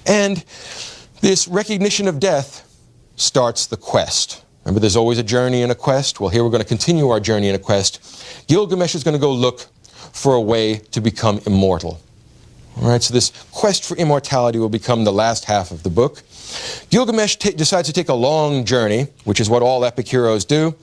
And this recognition of death starts the quest. Remember, there's always a journey and a quest. Well, here we're going to continue our journey and a quest. Gilgamesh is going to go look for a way to become immortal. All right, so this quest for immortality will become the last half of the book. Gilgamesh decides to take a long journey, which is what all epic heroes do,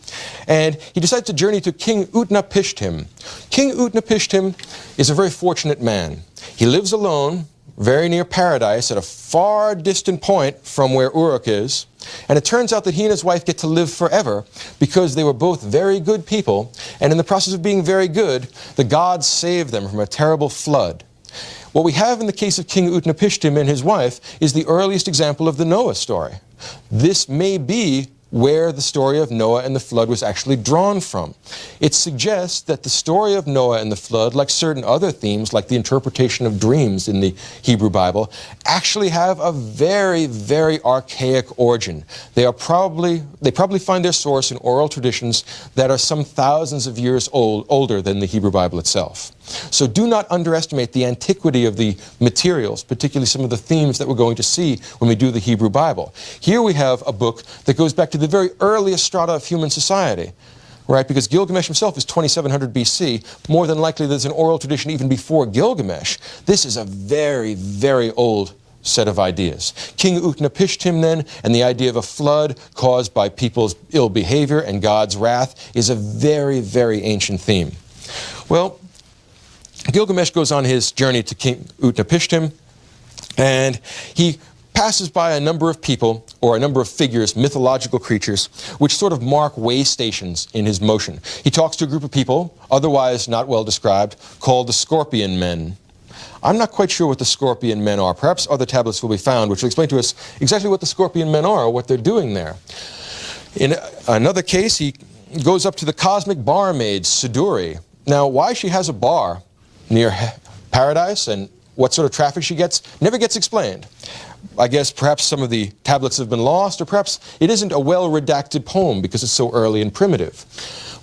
and he decides to journey to King Utnapishtim. King Utnapishtim is a very fortunate man. He lives alone, very near paradise, at a far distant point from where Uruk is, and it turns out that he and his wife get to live forever because they were both very good people, and in the process of being very good, the gods saved them from a terrible flood. What we have in the case of King Utnapishtim and his wife is the earliest example of the Noah story. This may be where the story of Noah and the flood was actually drawn from. It suggests that the story of Noah and the flood, like certain other themes, like the interpretation of dreams in the Hebrew Bible, actually have a very, very archaic origin. They probably find their source in oral traditions that are some thousands of years older than the Hebrew Bible itself. So do not underestimate the antiquity of the materials, particularly some of the themes that we're going to see when we do the Hebrew Bible. Here we have a book that goes back to the very earliest strata of human society, right? Because Gilgamesh himself is 2700 BC. More than likely there's an oral tradition even before Gilgamesh. This is a very, very old set of ideas. King Utnapishtim then, and the idea of a flood caused by people's ill behavior and God's wrath is a very, very ancient theme. Well, Gilgamesh goes on his journey to King Utnapishtim, and he passes by a number of people, or a number of figures, mythological creatures, which sort of mark way stations in his motion. He talks to a group of people, otherwise not well described, called the Scorpion Men. I'm not quite sure what the Scorpion Men are. Perhaps other tablets will be found which will explain to us exactly what the Scorpion Men are, or what they're doing there. In another case, he goes up to the cosmic barmaid, Sugrue. Now, why she has a bar near paradise and what sort of traffic she gets never gets explained. I guess perhaps some of the tablets have been lost, or perhaps it isn't a well-redacted poem because it's so early and primitive.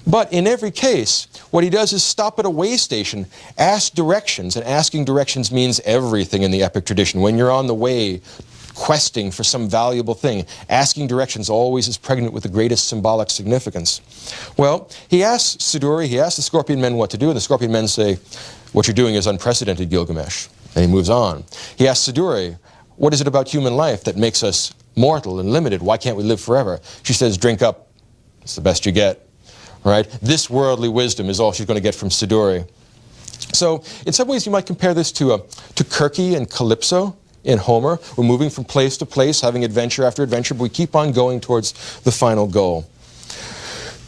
But in every case, what he does is stop at a way station, ask directions, and asking directions means everything in the epic tradition. When you're on the way, questing for some valuable thing, asking directions always is pregnant with the greatest symbolic significance. Well, he asks Sugrue, he asks the Scorpion Men what to do, and the Scorpion Men say, "What you're doing is unprecedented, Gilgamesh." And he moves on. He asks Sugrue, "What is it about human life that makes us mortal and limited? Why can't we live forever?" She says, "Drink up. It's the best you get." Right? This worldly wisdom is all she's going to get from Sugrue. So, in some ways, you might compare this to Kirke and Calypso in Homer. We're moving from place to place, having adventure after adventure, but we keep on going towards the final goal.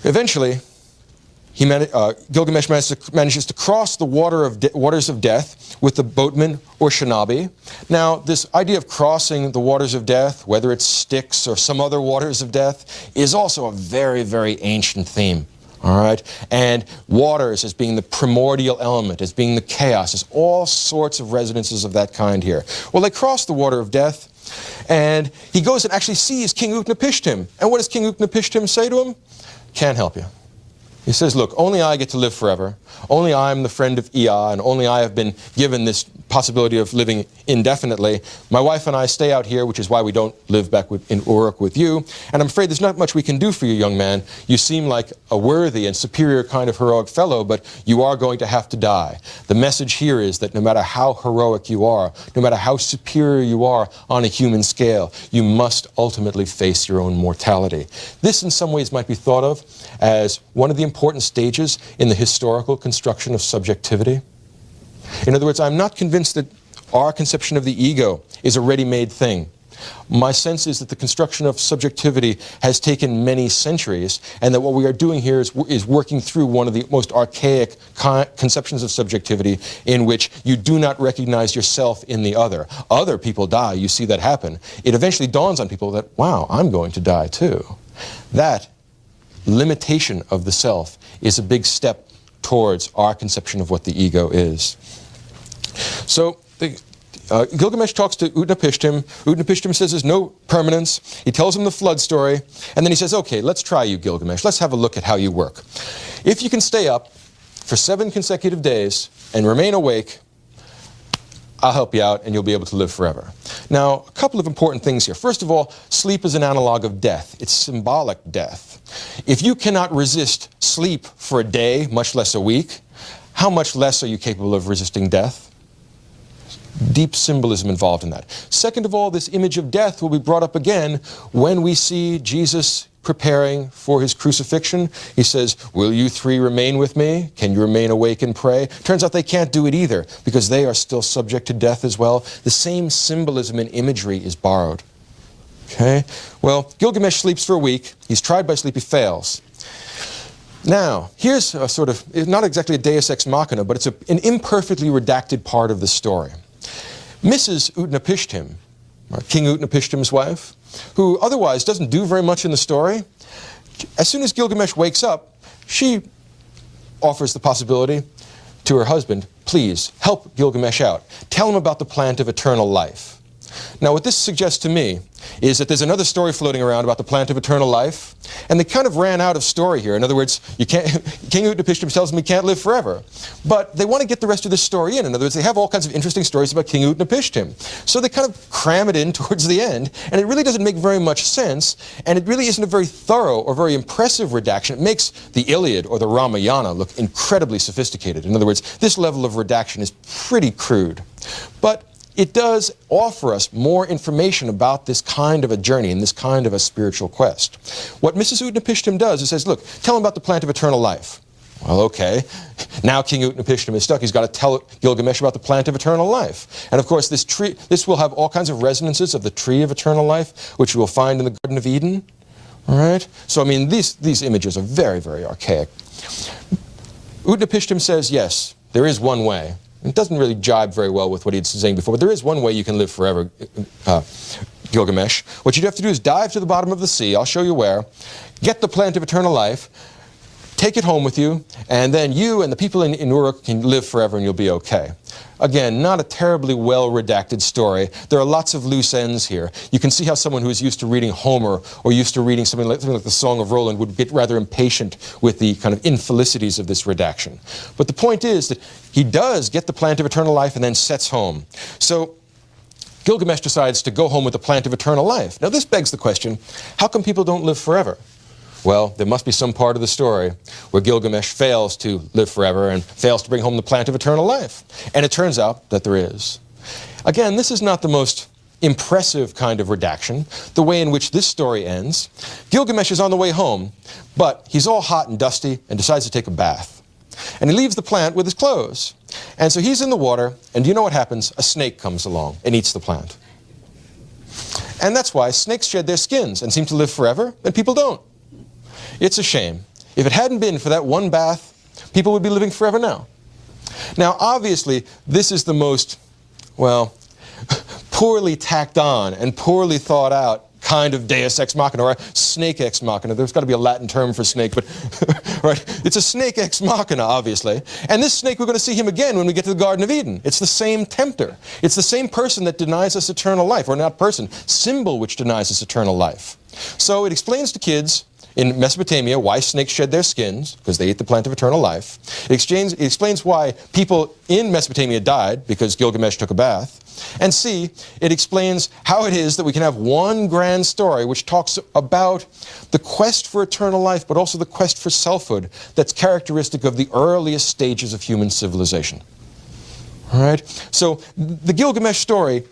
Eventually, Gilgamesh manages to cross the waters of death with the boatman Urshanabi. Now, this idea of crossing the waters of death, whether it's Styx or some other waters of death, is also a very, very ancient theme. All right? And waters as being the primordial element, as being the chaos, there's all sorts of resonances of that kind here. Well, they cross the water of death, and he goes and actually sees King Utnapishtim. And what does King Utnapishtim say to him? "Can't help you." He says, "Look, only I get to live forever. Only I am the friend of Ea, and only I have been given this possibility of living indefinitely. My wife and I stay out here, which is why we don't live back in Uruk with you. And I'm afraid there's not much we can do for you, young man. You seem like a worthy and superior kind of heroic fellow, but you are going to have to die. The message here is that no matter how heroic you are, no matter how superior you are on a human scale, you must ultimately face your own mortality." This in some ways might be thought of as one of the important stages in the historical construction of subjectivity. In other words, I'm not convinced that our conception of the ego is a ready-made thing. My sense is that the construction of subjectivity has taken many centuries, and that what we are doing here is working through one of the most archaic conceptions of subjectivity, in which you do not recognize yourself in the other. Other people die, you see that happen. It eventually dawns on people that, wow, I'm going to die too. That limitation of the self is a big step towards our conception of what the ego is. So Gilgamesh talks to Utnapishtim. Utnapishtim says there's no permanence. He tells him the flood story, and then he says, "Okay, let's try you, Gilgamesh. Let's have a look at how you work. If you can stay up for 7 consecutive days and remain awake, I'll help you out and you'll be able to live forever. Now, a couple of important things here. First of all, sleep is an analog of death. It's symbolic death. If you cannot resist sleep for a day, much less a week, how much less are you capable of resisting death? Deep symbolism involved in that. Second of all, this image of death will be brought up again when we see Jesus preparing for his crucifixion. He says, will you three remain with me? Can you remain awake and pray? Turns out they can't do it either because they are still subject to death as well. The same symbolism and imagery is borrowed. Okay? Well, Gilgamesh sleeps for a week. He's tried by sleep. He fails. Now, here's a sort of, not exactly a deus ex machina, but it's an imperfectly redacted part of the story. Mrs. Utnapishtim, King Utnapishtim's wife, who otherwise doesn't do very much in the story, as soon as Gilgamesh wakes up, she offers the possibility to her husband, please help Gilgamesh out. Tell him about the plant of eternal life. Now what this suggests to me is that there's another story floating around about the plant of eternal life, and they kind of ran out of story here. In other words, King Utnapishtim tells them he can't live forever. But they want to get the rest of this story in. In other words, they have all kinds of interesting stories about King Utnapishtim. So they kind of cram it in towards the end, and it really doesn't make very much sense, and it really isn't a very thorough or very impressive redaction. It makes the Iliad or the Ramayana look incredibly sophisticated. In other words, this level of redaction is pretty crude. But it does offer us more information about this kind of a journey and this kind of a spiritual quest. What Mrs. Utnapishtim does is says, look, tell him about the plant of eternal life. Well, okay. Now King Utnapishtim is stuck. He's got to tell Gilgamesh about the plant of eternal life. And of course, this will have all kinds of resonances of the tree of eternal life, which you will find in the Garden of Eden. All right? So, I mean, these images are very, very archaic. Utnapishtim says, yes, there is one way. It doesn't really jibe very well with what he'd saying before, but there is one way you can live forever, Gilgamesh. What you'd have to do is dive to the bottom of the sea, I'll show you where, get the plant of eternal life, take it home with you, and then you and the people in Uruk can live forever and you'll be okay. Again, not a terribly well-redacted story. There are lots of loose ends here. You can see how someone who is used to reading Homer or used to reading something like the Song of Roland would get rather impatient with the kind of infelicities of this redaction. But the point is that he does get the plant of eternal life and then sets home. So Gilgamesh decides to go home with the plant of eternal life. Now this begs the question, how come people don't live forever? Well, there must be some part of the story where Gilgamesh fails to live forever and fails to bring home the plant of eternal life. And it turns out that there is. Again, this is not the most impressive kind of redaction. The way in which this story ends, Gilgamesh is on the way home, but he's all hot and dusty and decides to take a bath. And he leaves the plant with his clothes. And so he's in the water, and do you know what happens? A snake comes along and eats the plant. And that's why snakes shed their skins and seem to live forever, and people don't. It's a shame. If it hadn't been for that one bath, people would be living forever now. Now, obviously, this is the most, well, poorly tacked on and poorly thought out kind of deus ex machina, or a snake ex machina. There's got to be a Latin term for snake, but right? It's a snake ex machina, obviously. And this snake, we're going to see him again when we get to the Garden of Eden. It's the same tempter. It's the same person that denies us eternal life, or not person, symbol which denies us eternal life. So it explains to kids in Mesopotamia why snakes shed their skins, because they ate the plant of eternal life. It explains why people in Mesopotamia died, because Gilgamesh took a bath. And C, it explains how it is that we can have one grand story which talks about the quest for eternal life, but also the quest for selfhood that's characteristic of the earliest stages of human civilization. All right? So the Gilgamesh story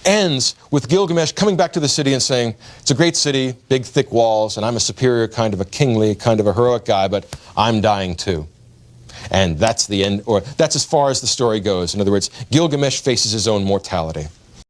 ends with Gilgamesh coming back to the city and saying, it's a great city, big thick walls, and I'm a superior kind of a kingly, kind of a heroic guy, but I'm dying too. And that's the end, or that's as far as the story goes. In other words, Gilgamesh faces his own mortality.